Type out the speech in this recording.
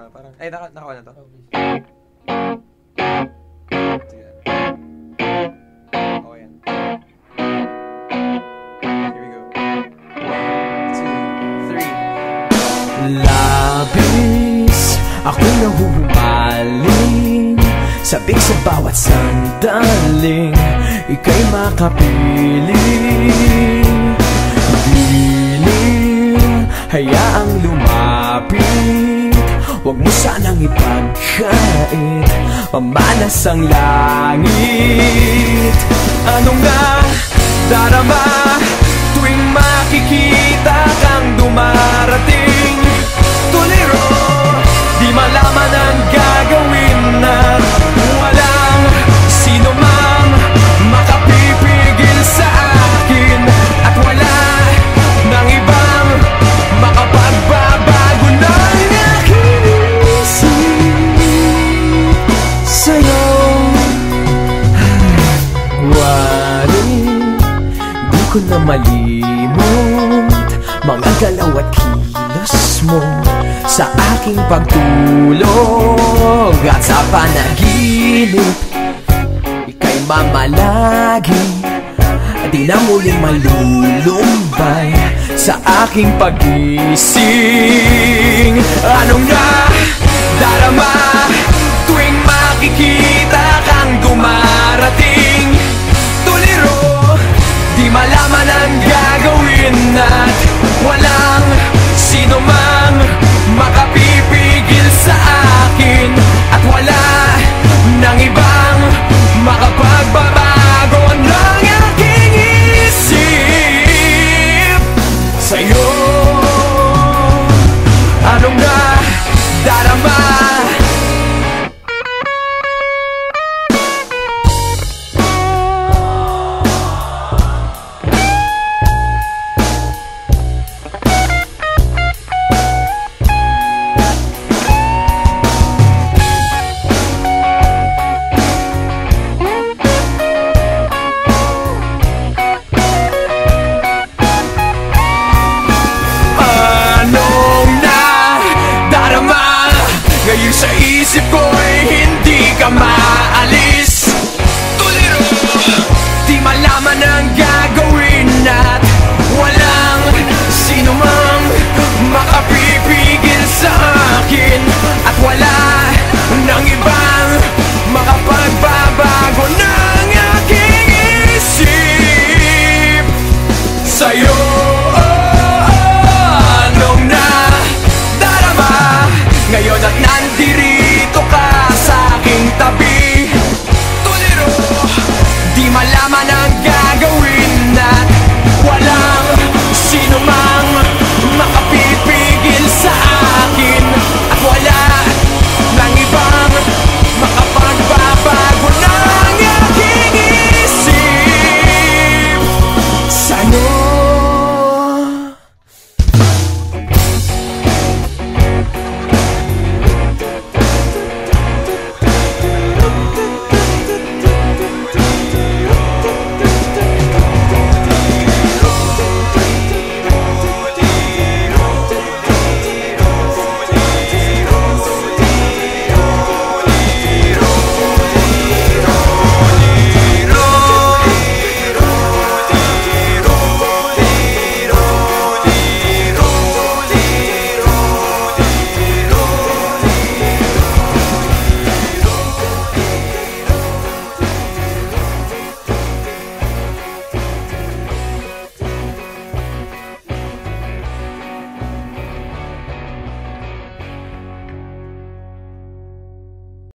Parang, ay, nakawa na to. Oh, please. Sige. Okay yan. Here we go. 1, 2, 3. Labis ako'y nahuhumaling, sabik sa bawat sandaling ika'y makapiling. Piling, hayaang lumapit, huwag mo sanang ipagkait, mamanas ang langit. Ano nga darama tuwing makikita kang dumarating? Tuliro, di malaman ang gagawin na walang sino mang makapipigil sa akin, at wala nang ibang makapagbabago ng aking isip sa'yo. Waring di ko na malimot mga galaw at kilos mo sa aking pagtulog at sa panaginip. Ika'y mamalagi, di na muling malulumbay sa aking pag-ising. Ano nga darama tuwing makikita kang dumarating? Tuliro, di malaman ang gagawin at walang sino mang makapipigil sa akin, at wala nang ibang makapagbabago ng aking isip sa'yo. Ano nga darama? Ngayon sa isip ko'y hindi ka maalis. Tuliro, di malaman ang gagawin at walang sino mang makapipigil sa akin, at wala nang ibang makapagbabago ng aking isip sa'yo. Anong nadarama ngayon at